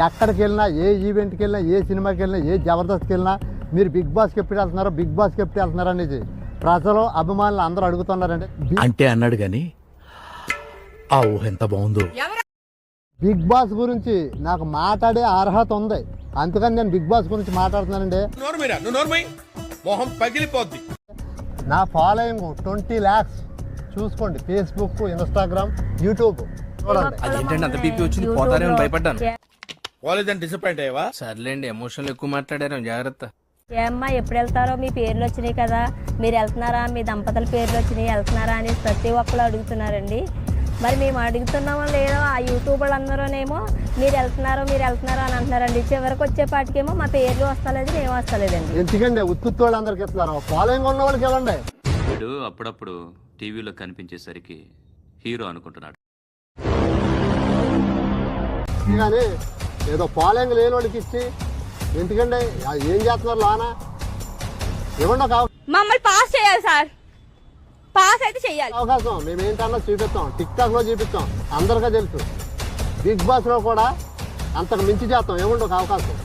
ఎక్కడికి వెళ్ళినా, ఏ ఈవెంట్కి వెళ్ళినా, ఏ సినిమాకి వెళ్ళినా, ఏ జబర్దస్త్కి వెళ్ళినా మీరు బిగ్ బాస్కి ఎప్పుడు వెళ్తున్నారు, బిగ్ బాస్కి ఎప్పుడు వెళ్తున్నారు అనేది ప్రజలు, అభిమానులు అందరూ అడుగుతున్నారండి. అంటే అన్నాడు కానీ ఆ ఊహ ఎంత బాగుందో. బిగ్ బాస్ గురించి నాకు మాట్లాడే అర్హత ఉంది, అందుకని నేను బిగ్ బాస్ గురించి మాట్లాడుతున్నానండి. మొహం పగిలిపోద్ది. నా ఫాలోయింగ్ 20 lakhs చూసుకోండి. ఫేస్బుక్, ఇన్స్టాగ్రామ్, యూట్యూబ్ చూడండి. అదేంటండి అంత బీపీ వచ్చింది, పోతారేమో భయపడ్డాను. కాలేజ్ డిసప్పాయింట్ అయ్యావా? సర్లేండి, ఎమోషనల్ ఎక్కువ మాట్లాడారు, జాగ్రత్త. ఏమ్మా ఎప్పుడు వెళ్తారో, మీ పేర్లు వచ్చినాయి కదా, మీరు వెళ్తున్నారా, మీ దంపతుల పేర్లు వచ్చినాయి, వెళ్తున్నారా అని ప్రతి ఒక్కరు అడుగుతున్నారండి. మరి మేము అడుగుతున్నామో లేదో ఆ యూట్యూబర్లు అందరూనేమో మీరు వెళ్తున్నారో అని అంటున్నారండి. చివరికి వచ్చేపాటికేమో మా పేర్లు వస్తలేదు, మేము వస్తలేదండి. ఎందుకండి ఉత్తుత్తి వాళ్ళందరికి ఇస్తున్నారు, ఫాలోయింగ్ ఉన్న వాళ్ళకి ఇవ్వండి. వీడు అప్పుడప్పుడు టీవీలో కనిపించేసరికి హీరో అనుకుంటున్నాడు. కానీ ఏదో ఫాలోయింగ్ లేని వాళ్ళకి ఇచ్చి ఎందుకండి ఏం చేస్తున్నారు లానా? ఇవ్వండి ఒక మమ్మల్ని పాస్ చేయాలి సార్, పాస్ అయితే చెయ్యాలి. అవకాశం మేము ఏంటన్నా చూపిస్తాం, టిక్ టాక్ లో చూపిస్తాం, అందరికీ తెలుసు. బిగ్ బాస్ లో కూడా అంతకు మించి చేస్తాం, ఇవ్వండి ఒక అవకాశం.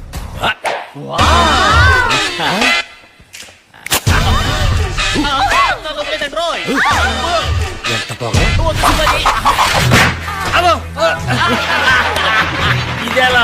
ఎంత బాగా ఇదేలా